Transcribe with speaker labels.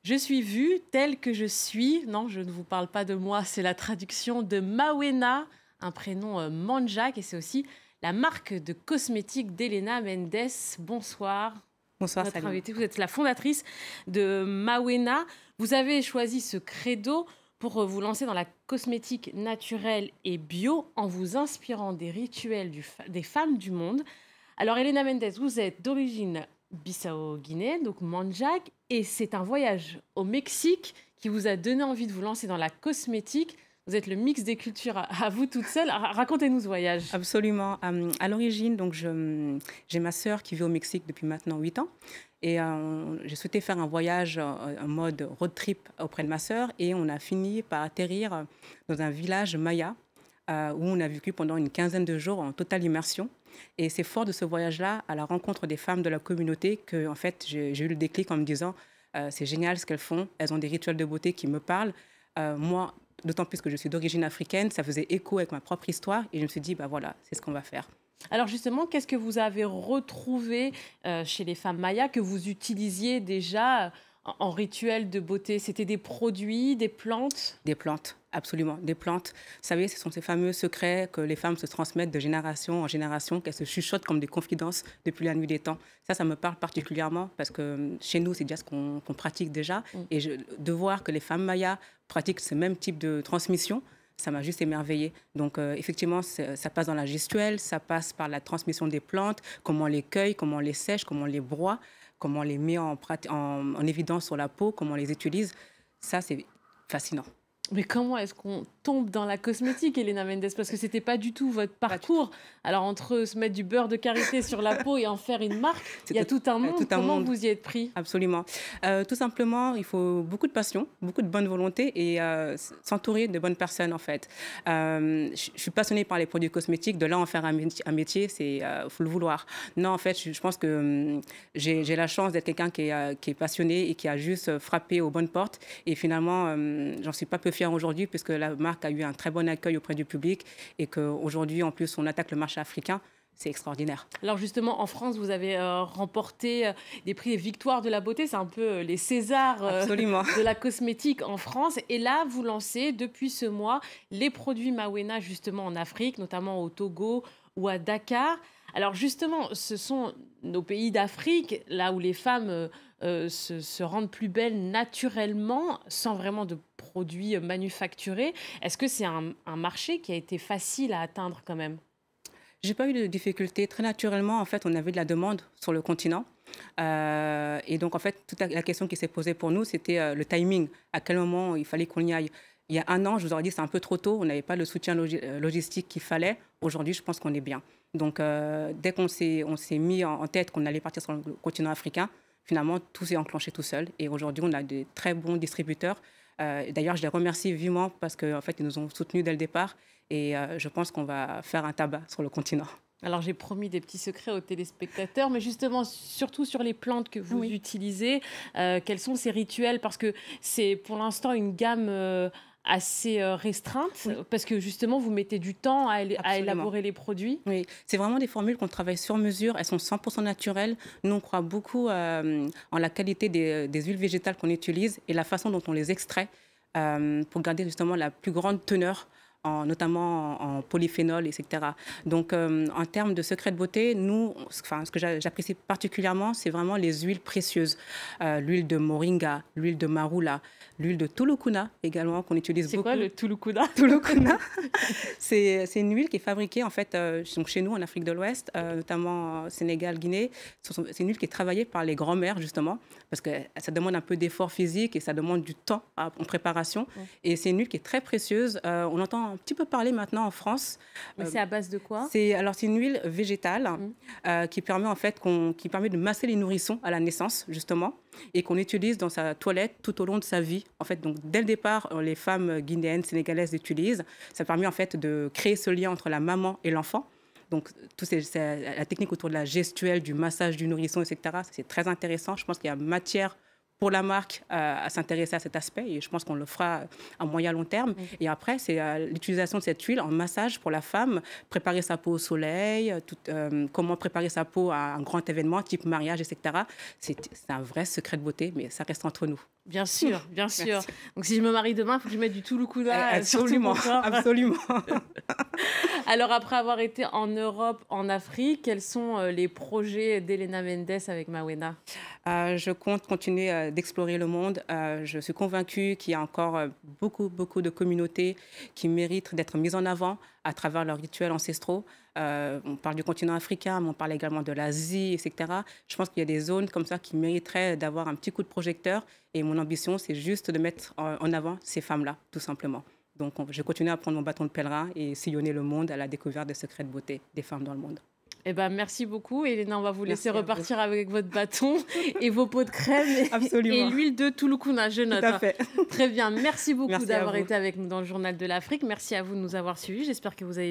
Speaker 1: Je suis vue telle que je suis. Non, je ne vous parle pas de moi, c'est la traduction de Mawena, un prénom Manjak, et c'est aussi la marque de cosmétiques d'Elena Mendes. Bonsoir.
Speaker 2: Bonsoir,
Speaker 1: Notre
Speaker 2: Salima.
Speaker 1: invitée, vous êtes la fondatrice de Mawena. Vous avez choisi ce credo pour vous lancer dans la cosmétique naturelle et bio en vous inspirant des rituels des femmes du monde. Alors, Elena Mendes, vous êtes d'origine bissau-guinéenne, donc Manjak, et c'est un voyage au Mexique qui vous a donné envie de vous lancer dans la cosmétique. Vous êtes le mix des cultures à vous toute seule. Racontez-nous ce voyage.
Speaker 2: Absolument. À l'origine, donc j'ai ma sœur qui vit au Mexique depuis maintenant 8 ans. Et j'ai souhaité faire un voyage en mode road trip auprès de ma sœur. Et on a fini par atterrir dans un village maya où on a vécu pendant une quinzaine de jours en totale immersion. Et c'est fort de ce voyage-là, à la rencontre des femmes de la communauté, que en fait, j'ai eu le déclic en me disant c'est génial ce qu'elles font. Elles ont des rituels de beauté qui me parlent. Moi, d'autant plus que je suis d'origine africaine, ça faisait écho avec ma propre histoire. Et je me suis dit, bah voilà, c'est ce qu'on va faire.
Speaker 1: Alors justement, qu'est-ce que vous avez retrouvé chez les femmes mayas que vous utilisiez déjà en rituel de beauté? C'était des produits, des plantes?
Speaker 2: Des plantes, absolument, des plantes. Vous savez, ce sont ces fameux secrets que les femmes se transmettent de génération en génération, qu'elles se chuchotent comme des confidences depuis la nuit des temps. Ça me parle particulièrement parce que chez nous, c'est déjà ce qu'on pratique déjà. Et de voir que les femmes mayas pratiquent ce même type de transmission, ça m'a juste émerveillée. Donc, effectivement, ça passe dans la gestuelle, ça passe par la transmission des plantes, comment on les cueille, comment on les sèche, comment on les broie, comment on les met en évidence sur la peau, comment on les utilise. Ça, c'est fascinant.
Speaker 1: Mais comment est-ce qu'on tombe dans la cosmétique, Elena Mendes? Parce que c'était pas du tout votre parcours. Alors, entre se mettre du beurre de karité sur la peau et en faire une marque, il y a tout un monde. Comment vous y êtes pris?
Speaker 2: Absolument. Tout simplement, il faut beaucoup de passion, beaucoup de bonne volonté et s'entourer de bonnes personnes, en fait. Je suis passionnée par les produits cosmétiques. De là, en faire un métier, c'est faut le vouloir. Non, en fait, je pense que j'ai la chance d'être quelqu'un qui est passionné et qui a juste frappé aux bonnes portes. Et finalement, j'en suis pas peu fière aujourd'hui puisque la marque a eu un très bon accueil auprès du public et qu'aujourd'hui, en plus, on attaque le marché africain. C'est extraordinaire.
Speaker 1: Alors justement, en France, vous avez remporté des prix et victoires de la beauté. C'est un peu les Césars de la cosmétique en France. Et là, vous lancez depuis ce mois les produits Mawena justement en Afrique, notamment au Togo ou à Dakar. Alors justement, ce sont nos pays d'Afrique, là où les femmes se rendent plus belles naturellement, sans vraiment de produits manufacturés. Est-ce que c'est un marché qui a été facile à atteindre quand même?
Speaker 2: J'ai pas eu de difficultés. Très naturellement, en fait, on avait de la demande sur le continent. Et donc, en fait, toute la question qui s'est posée pour nous, c'était le timing. À quel moment il fallait qu'on y aille? Il y a un an, je vous aurais dit c'est un peu trop tôt. On n'avait pas le soutien logistique qu'il fallait. Aujourd'hui, je pense qu'on est bien. Donc, dès qu'on s'est mis en tête qu'on allait partir sur le continent africain, finalement, tout s'est enclenché tout seul. Et aujourd'hui, on a des très bons distributeurs. D'ailleurs, je les remercie vivement parce qu'en fait, ils nous ont soutenus dès le départ. Et je pense qu'on va faire un tabac sur le continent.
Speaker 1: Alors, j'ai promis des petits secrets aux téléspectateurs, mais justement, surtout sur les plantes que vous utilisez, quels sont ces rituels? Parce que c'est pour l'instant une gamme assez restreinte, parce que justement, vous mettez du temps à élaborer les produits.
Speaker 2: Oui, c'est vraiment des formules qu'on travaille sur mesure. Elles sont 100% naturelles. Nous, on croit beaucoup en la qualité des huiles végétales qu'on utilise et la façon dont on les extrait pour garder justement la plus grande teneur notamment en polyphénol, etc. Donc, en termes de secrets de beauté, nous, ce que j'apprécie particulièrement, c'est vraiment les huiles précieuses. L'huile de moringa, l'huile de marula, l'huile de tulukuna également, qu'on utilise beaucoup.
Speaker 1: C'est quoi le tulukuna?
Speaker 2: Tulukuna, c'est une huile qui est fabriquée, en fait, donc chez nous, en Afrique de l'Ouest, notamment Sénégal, Guinée. C'est une huile qui est travaillée par les grands-mères, justement, parce que ça demande un peu d'effort physique et ça demande du temps en préparation. Et c'est une huile qui est très précieuse. On entend un petit peu parler maintenant en France.
Speaker 1: Mais c'est à base de quoi?
Speaker 2: C'est une huile végétale qui permet en fait qui permet de masser les nourrissons à la naissance justement et qu'on utilise dans sa toilette tout au long de sa vie. En fait, donc dès le départ, les femmes guinéennes, sénégalaises l'utilisent. Ça permet en fait de créer ce lien entre la maman et l'enfant. Donc, la technique autour de la gestuelle, du massage du nourrisson, etc., c'est très intéressant. Je pense qu'il y a matière pour la marque à s'intéresser à cet aspect et je pense qu'on le fera à moyen long terme. Et après, c'est l'utilisation de cette huile en massage pour la femme, préparer sa peau au soleil, comment préparer sa peau à un grand événement type mariage, etc. C'est un vrai secret de beauté, mais ça reste entre nous.
Speaker 1: Bien sûr, bien sûr.
Speaker 2: Merci.
Speaker 1: Donc, si je me marie demain, il faut que je mette du Touloukouna sur tout mon
Speaker 2: Absolument,
Speaker 1: corps.
Speaker 2: absolument.
Speaker 1: Alors, après avoir été en Europe, en Afrique, quels sont les projets d'Elena Mendes avec Mawena?
Speaker 2: Je compte continuer d'explorer le monde. Je suis convaincue qu'il y a encore beaucoup, beaucoup de communautés qui méritent d'être mises en avant à travers leurs rituels ancestraux. On parle du continent africain, mais on parle également de l'Asie, etc. Je pense qu'il y a des zones comme ça qui mériteraient d'avoir un petit coup de projecteur. Et mon ambition, c'est juste de mettre en avant ces femmes-là, tout simplement. Donc, je vais continuer à prendre mon bâton de pèlerin et sillonner le monde à la découverte des secrets de beauté des femmes dans le monde.
Speaker 1: Eh ben, merci beaucoup, Elena. On va vous laisser
Speaker 2: Merci à
Speaker 1: repartir avec votre bâton et vos pots de crème
Speaker 2: Absolument.
Speaker 1: et l'huile de Touloukouna, je note.
Speaker 2: Tout à fait.
Speaker 1: Très bien. Merci beaucoup
Speaker 2: Merci à
Speaker 1: d'avoir
Speaker 2: vous.
Speaker 1: été avec nous dans le Journal de l'Afrique. Merci à vous de nous avoir suivis. J'espère que vous avez